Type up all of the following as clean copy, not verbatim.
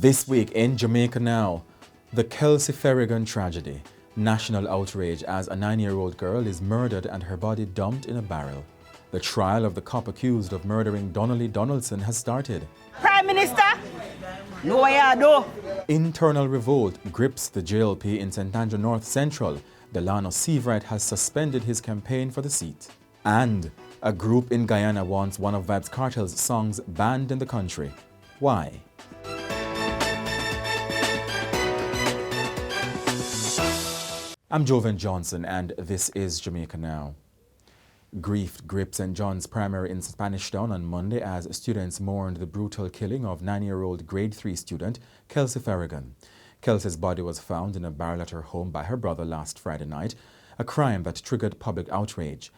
This week in Jamaica Now, the Kelsey Ferrigon tragedy. National outrage as a 9-year-old girl is murdered and her body dumped in a barrel. The trial of the cop accused of murdering Donna Lee Donaldson has started. Prime Minister, know what you do. Internal revolt grips the JLP in St Andrew North Central. Delano Seiveright has suspended his campaign for the seat. And a group in Guyana wants one of Vybz Kartel's songs banned in the country. Why? I'm Jovan Johnson and this is Jamaica Now. Grief gripped St. John's Primary in Spanish Town on Monday as students mourned the brutal killing of 9-year-old grade 3 student Kelsey Farriagan. Kelsey's body was found in a barrel at her home by her brother last Friday night, a crime that triggered public outrage.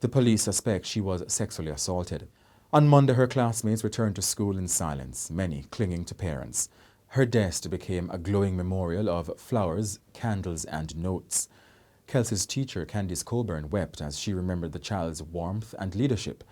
The police suspect she was sexually assaulted. On Monday, her classmates returned to school in silence, many clinging to parents. Her desk became a glowing memorial of flowers, candles and notes. Kelsey's teacher, Candice Coburn, wept as she remembered the child's warmth and leadership.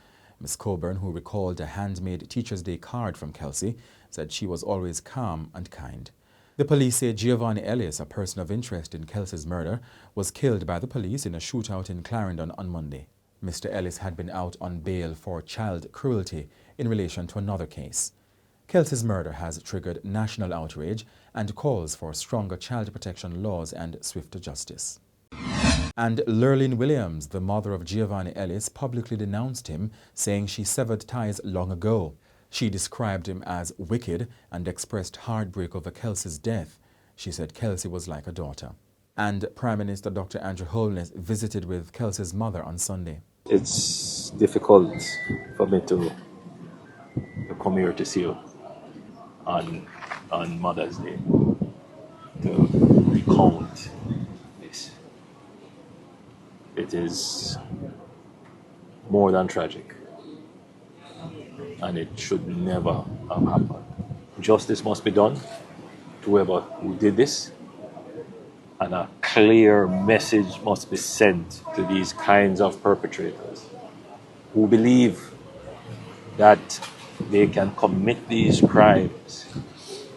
Miss Coburn, who recalled a handmade Teacher's Day card from Kelsey, said she was always calm and kind. The police say Giovanni Ellis, a person of interest in Kelsey's murder, was killed by the police in a shootout in Clarendon on Monday. Mr. Ellis had been out on bail for child cruelty in relation to another case. Kelsey's murder has triggered national outrage and calls for stronger child protection laws and swifter justice. And Lurleen Williams, the mother of Giovanni Ellis, publicly denounced him, saying she severed ties long ago. She described him as wicked and expressed heartbreak over Kelsey's death. She said Kelsey was like a daughter. And Prime Minister Dr Andrew Holness visited with Kelsey's mother on Sunday. It's difficult for me to come here to see you on Mother's Day to recount this. It is more than tragic, and it should never have happened. Justice must be done to whoever who did this, and a clear message must be sent to these kinds of perpetrators who believe that they can commit these crimes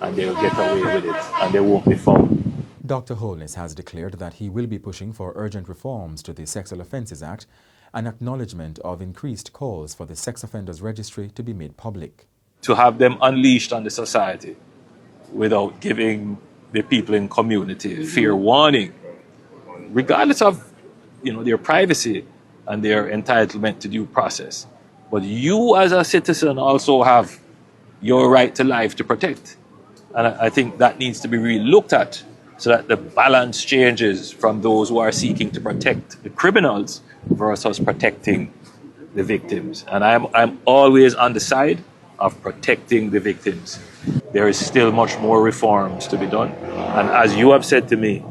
and they'll get away with it and they won't be found. Dr. Holness has declared that he will be pushing for urgent reforms to the Sexual Offences Act and acknowledgement of increased calls for the Sex Offenders Registry to be made public. To have them unleashed on the society without giving the people in community fair warning, regardless of their privacy and their entitlement to due process. But you as a citizen also have your right to life to protect. And I think that needs to be really looked at so that the balance changes from those who are seeking to protect the criminals versus protecting the victims. And I'm always on the side of protecting the victims. There is still much more reforms to be done. And as you have said to me,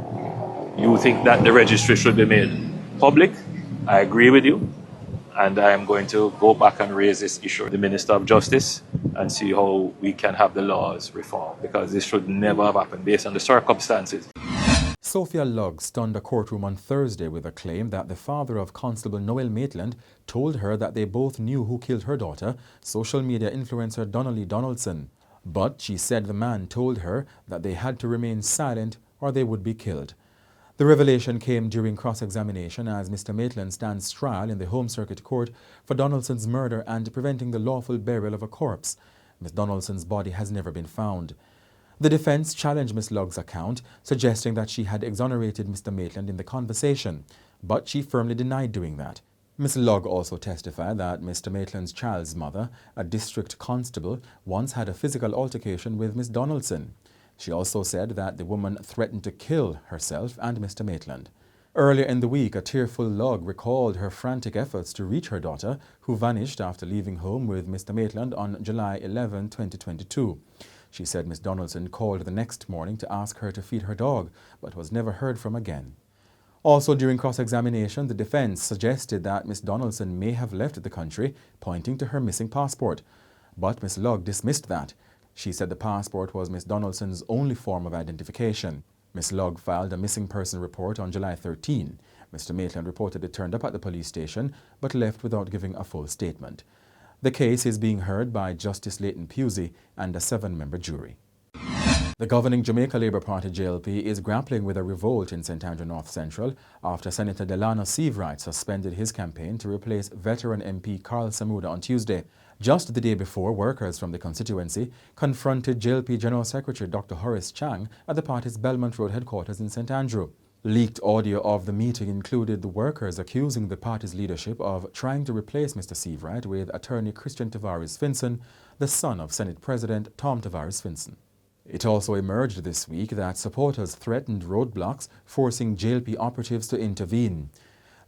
you think that the registry should be made public. I agree with you. And I am going to go back and raise this issue with the Minister of Justice and see how we can have the laws reformed, because this should never have happened based on the circumstances. Sophia Lugg stunned a courtroom on Thursday with a claim that the father of Constable Noel Maitland told her that they both knew who killed her daughter, social media influencer Donna Lee Donaldson. But she said the man told her that they had to remain silent or they would be killed. The revelation came during cross-examination as Mr. Maitland stands trial in the Home Circuit Court for Donaldson's murder and preventing the lawful burial of a corpse. Ms. Donaldson's body has never been found. The defense challenged Ms. Lugg's account, suggesting that she had exonerated Mr. Maitland in the conversation, but she firmly denied doing that. Ms. Lugg also testified that Mr. Maitland's child's mother, a district constable, once had a physical altercation with Ms. Donaldson. She also said that the woman threatened to kill herself and Mr. Maitland. Earlier in the week, a tearful Lugg recalled her frantic efforts to reach her daughter, who vanished after leaving home with Mr. Maitland on July 11, 2022. She said Ms. Donaldson called the next morning to ask her to feed her dog, but was never heard from again. Also during cross-examination, the defense suggested that Ms. Donaldson may have left the country, pointing to her missing passport. But Ms. Lugg dismissed that. She said the passport was Ms. Donaldson's only form of identification. Ms. Lugg filed a missing person report on July 13. Mr. Maitland reportedly turned up at the police station but left without giving a full statement. The case is being heard by Justice Leighton Pusey and a 7-member jury. The governing Jamaica Labour Party JLP is grappling with a revolt in St Andrew North Central after Senator Delano Seiveright suspended his campaign to replace veteran MP Carl Samuda on Tuesday. Just the day before, workers from the constituency confronted JLP General Secretary Dr Horace Chang at the party's Belmont Road headquarters in St Andrew. Leaked audio of the meeting included the workers accusing the party's leadership of trying to replace Mr Seiveright with attorney Christian Tavares-Finson, the son of Senate President Tom Tavares-Finson. It also emerged this week that supporters threatened roadblocks, forcing JLP operatives to intervene.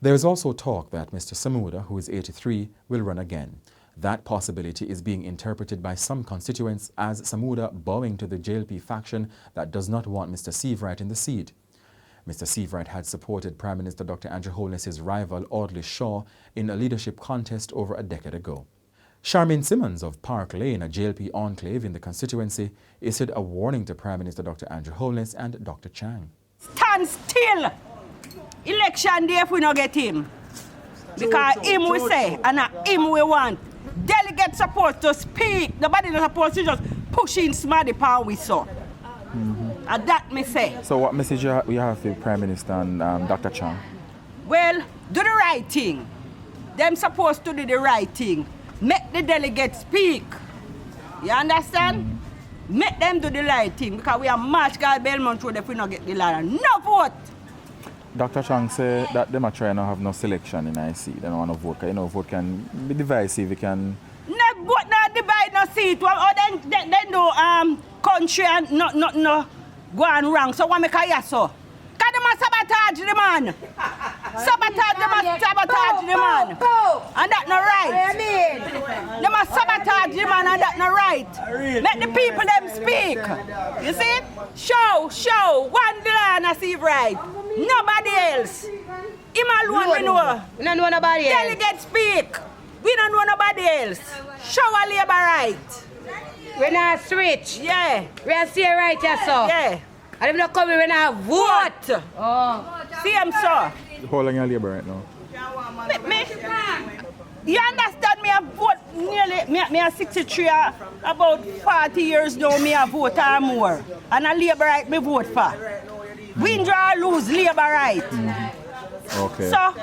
There is also talk that Mr. Samuda, who is 83, will run again. That possibility is being interpreted by some constituents as Samuda bowing to the JLP faction that does not want Mr. Seiveright in the seat. Mr. Seiveright had supported Prime Minister Dr Andrew Holness's rival Audley Shaw in a leadership contest over a decade ago. Charmaine Simmons of Park Lane, a JLP enclave in the constituency, issued a warning to Prime Minister Dr Andrew Holness and Dr Chang. Stand still! Election day if we don't get him. Because him we say, and not him we want. Delegates supposed to speak. Nobody not supposed to just push in smarty power we saw. And that me say. So what message you have for Prime Minister and Dr Chang? Well, do the right thing. Them supposed to do the right thing. Make the delegates speak. You understand? Make them do the right thing because we are march guard Belmont Road if we don't get the land. No vote! Dr. Chang said that them are trying to have no selection in IC. They don't want to vote because vote can be divisive. It can... No vote, no divide, no seat. Or then do country and no go on wrong. So what make a yes so? Because they must sabotage the man. Sabotage the man. And that's not right. They must sabotage the man and that's not right. Let the people them speak. You see? Show. One Delano Seiveright. Nobody else. Him alone we know. We don't know nobody else. Delegate speak. We don't know nobody else. Show a labor right. We not switch. Yeah. We are still right here, sir. Yeah. And if not coming, we not vote. Vote. Oh. See him, sir. How long your labor right now? You understand me? I vote nearly, me a 63, about 40 years now, me a vote or more. And a labor right me vote for. Win, draw, lose, labor right. Okay. So,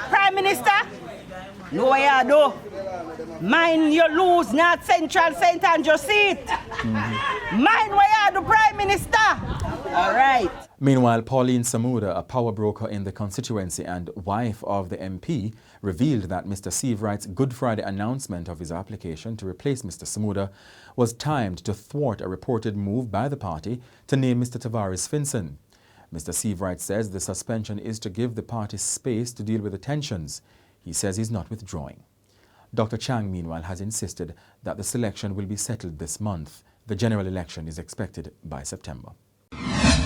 Prime Minister, know what you do. Mind you lose, not Central St. Andrew seat. Mind what you do, Prime Minister. All right. Meanwhile, Pauline Samuda, a power broker in the constituency and wife of the MP, revealed that Mr. Seiveright's Good Friday announcement of his application to replace Mr. Samuda was timed to thwart a reported move by the party to name Mr. Tavares-Finson. Mr. Seiveright says the suspension is to give the party space to deal with the tensions. He says he's not withdrawing. Dr. Chang, meanwhile, has insisted that the selection will be settled this month. The general election is expected by September.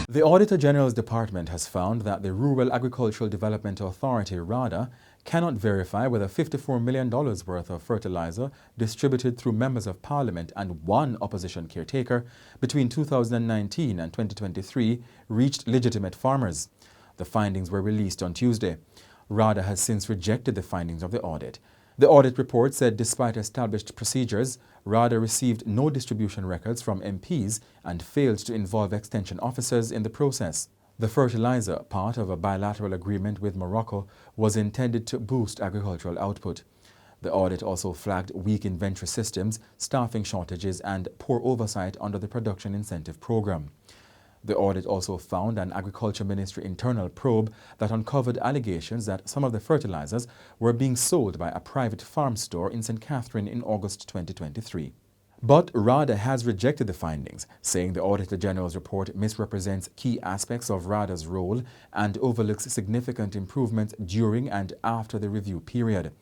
The Auditor General's Department has found that the Rural Agricultural Development Authority, RADA, cannot verify whether $54 million worth of fertiliser distributed through members of Parliament and one opposition caretaker between 2019 and 2023 reached legitimate farmers. The findings were released on Tuesday. RADA has since rejected the findings of the audit. The audit report said despite established procedures, RADA received no distribution records from MPs and failed to involve extension officers in the process. The fertiliser, part of a bilateral agreement with Morocco, was intended to boost agricultural output. The audit also flagged weak inventory systems, staffing shortages and poor oversight under the Production Incentive Programme. The audit also found an Agriculture Ministry internal probe that uncovered allegations that some of the fertilizers were being sold by a private farm store in St. Catherine in August 2023. But RADA has rejected the findings, saying the Auditor General's report misrepresents key aspects of RADA's role and overlooks significant improvements during and after the review period.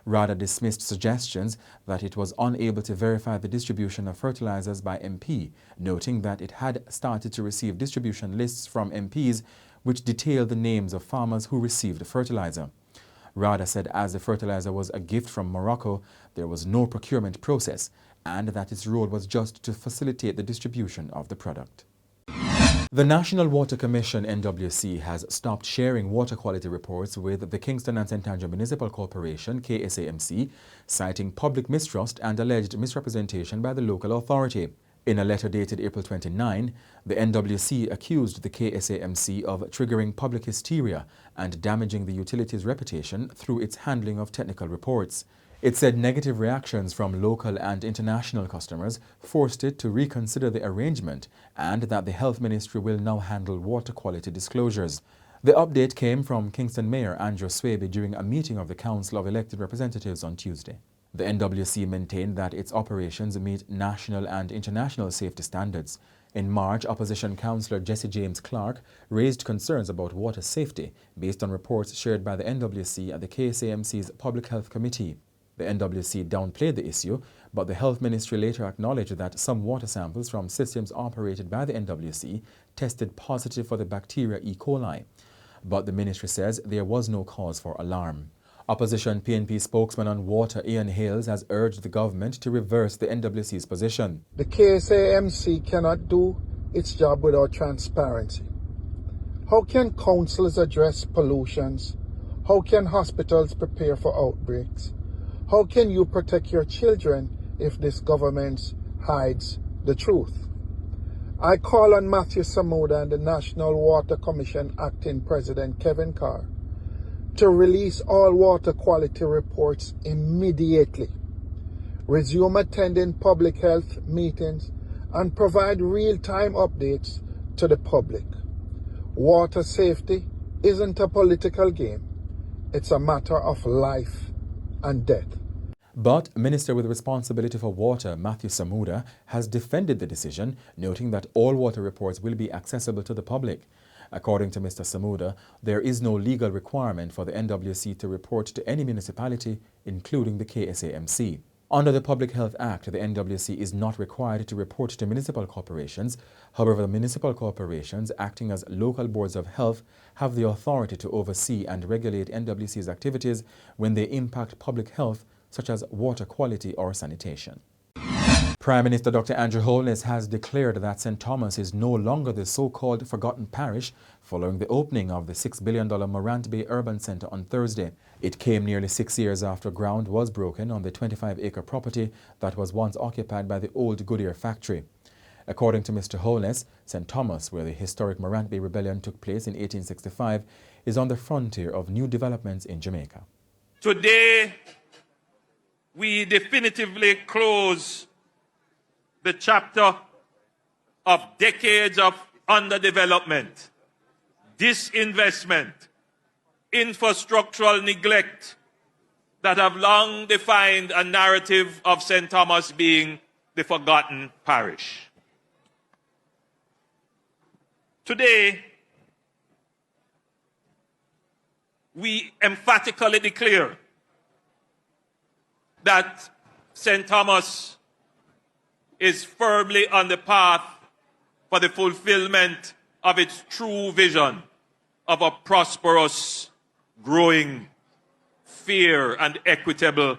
RADA dismissed suggestions that it was unable to verify the distribution of fertilizers by MP, noting that it had started to receive distribution lists from MPs which detailed the names of farmers who received the fertilizer. RADA said as the fertilizer was a gift from Morocco, there was no procurement process and that its role was just to facilitate the distribution of the product. The National Water Commission, NWC, has stopped sharing water quality reports with the Kingston and St Andrew Municipal Corporation, KSAMC, citing public mistrust and alleged misrepresentation by the local authority. In a letter dated April 29, the NWC accused the KSAMC of triggering public hysteria and damaging the utility's reputation through its handling of technical reports. It said negative reactions from local and international customers forced it to reconsider the arrangement and that the Health Ministry will now handle water quality disclosures. The update came from Kingston Mayor Andrew Swaby during a meeting of the Council of Elected Representatives on Tuesday. The NWC maintained that its operations meet national and international safety standards. In March, opposition councillor Jesse James Clark raised concerns about water safety based on reports shared by the NWC at the KSAMC's Public Health Committee. The NWC downplayed the issue, but the Health Ministry later acknowledged that some water samples from systems operated by the NWC tested positive for the bacteria E. coli. But the ministry says there was no cause for alarm. Opposition PNP spokesman on water Ian Hales has urged the government to reverse the NWC's position. The KSAMC cannot do its job without transparency. How can councils address pollutions? How can hospitals prepare for outbreaks? How can you protect your children if this government hides the truth? I call on Matthew Samuda and the National Water Commission acting president Kevin Carr to release all water quality reports immediately, resume attending public health meetings, and provide real-time updates to the public. Water safety isn't a political game. It's a matter of life and death. But Minister with responsibility for water, Matthew Samuda, has defended the decision, noting that all water reports will be accessible to the public. According to Mr. Samuda, there is no legal requirement for the NWC to report to any municipality, including the KSAMC. Under the Public Health Act, the NWC is not required to report to municipal corporations. However, the municipal corporations, acting as local boards of health, have the authority to oversee and regulate NWC's activities when they impact public health, such as water quality or sanitation. Prime Minister Dr Andrew Holness has declared that St. Thomas is no longer the so-called forgotten parish following the opening of the $6 billion Morant Bay Urban Centre on Thursday. It came nearly 6 years after ground was broken on the 25-acre property that was once occupied by the old Goodyear factory. According to Mr. Holness, St. Thomas, where the historic Morant Bay Rebellion took place in 1865, is on the frontier of new developments in Jamaica. Today, we definitively close the chapter of decades of underdevelopment, disinvestment, infrastructural neglect that have long defined a narrative of St. Thomas being the forgotten parish. Today, we emphatically declare that St. Thomas is firmly on the path for the fulfillment of its true vision of a prosperous, growing, fair and equitable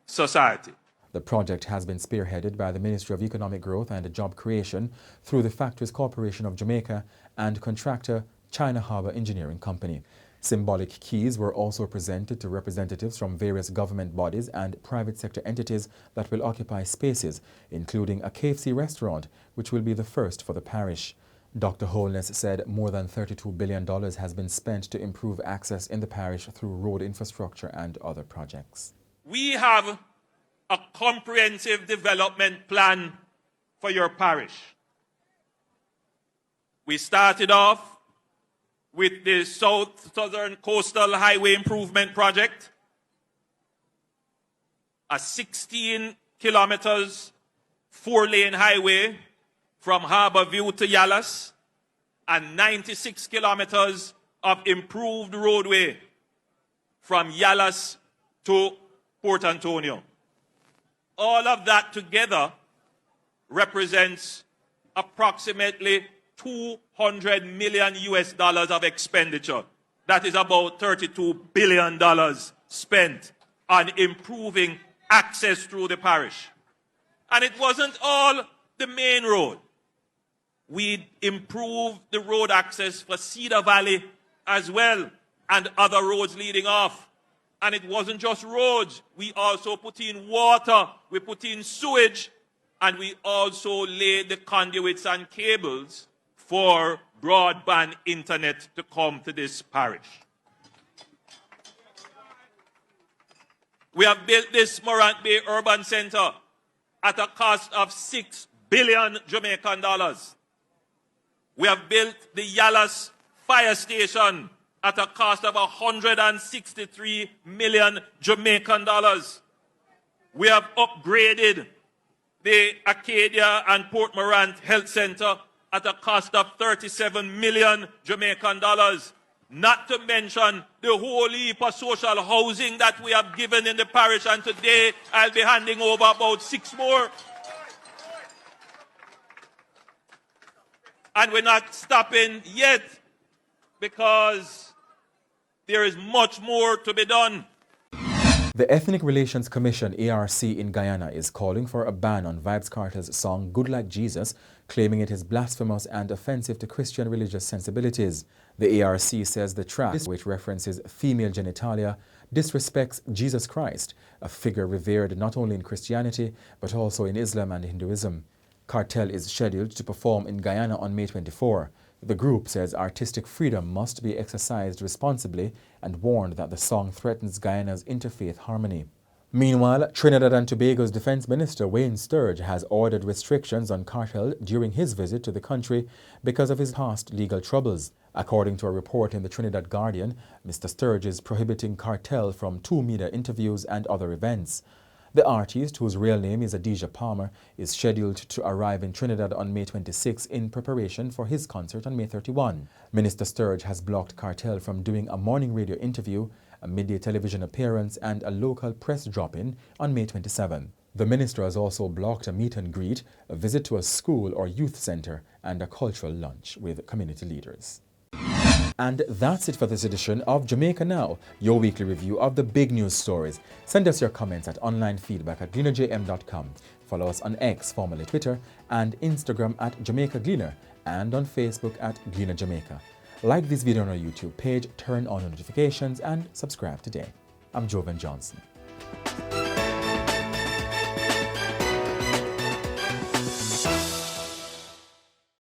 society. The project has been spearheaded by the Ministry of Economic Growth and Job Creation through the Factories Corporation of Jamaica and contractor China Harbour Engineering Company. Symbolic keys were also presented to representatives from various government bodies and private sector entities that will occupy spaces, including a KFC restaurant, which will be the first for the parish. Dr. Holness said more than $32 billion has been spent to improve access in the parish through road infrastructure and other projects. We have a comprehensive development plan for your parish. We started off with the Southern Coastal Highway Improvement Project, a 16 kilometers, 4-lane highway from Harbour View to Yallas, and 96 kilometers of improved roadway from Yallas to Port Antonio. All of that together represents approximately $200 million of expenditure. That is about $32 billion spent on improving access through the parish. And it wasn't all the main road. We improved the road access for Cedar Valley as well, and other roads leading off. And it wasn't just roads. We also put in water, we put in sewage, and we also laid the conduits and cables for broadband internet to come to this parish. We have built this Morant Bay Urban Centre at a cost of 6 billion Jamaican dollars. We have built the Yalas Fire Station at a cost of 163 million Jamaican dollars. We have upgraded the Acadia and Port Morant Health Centre at a cost of 37 million Jamaican dollars. Not to mention the whole heap of social housing that we have given in the parish, and today I'll be handing over about 6 more. And we're not stopping yet, because there is much more to be done. The Ethnic Relations Commission, ARC, in Guyana is calling for a ban on Vybz Kartel's song Good Like Jesus, claiming it is blasphemous and offensive to Christian religious sensibilities. The ARC says the track, which references female genitalia, disrespects Jesus Christ, a figure revered not only in Christianity but also in Islam and Hinduism. Kartel is scheduled to perform in Guyana on May 24. The group says artistic freedom must be exercised responsibly and warned that the song threatens Guyana's interfaith harmony. Meanwhile, Trinidad and Tobago's Defence Minister Wayne Sturge has ordered restrictions on Kartel during his visit to the country because of his past legal troubles. According to a report in the Trinidad Guardian, Mr. Sturge is prohibiting Kartel from 2 media interviews and other events. The artist, whose real name is Adidja Palmer, is scheduled to arrive in Trinidad on May 26 in preparation for his concert on May 31. Minister Sturge has blocked Kartel from doing a morning radio interview, a midday television appearance and a local press drop-in on May 27. The minister has also blocked a meet and greet, a visit to a school or youth centre and a cultural lunch with community leaders. And that's it for this edition of Jamaica Now, your weekly review of the big news stories. Send us your comments at onlinefeedback@gleanerjm.com. Follow us on X, formerly Twitter, and Instagram at Jamaica Gleaner, and on Facebook at Gleaner Jamaica. Like this video on our YouTube page, turn on notifications, and subscribe today. I'm Jovan Johnson.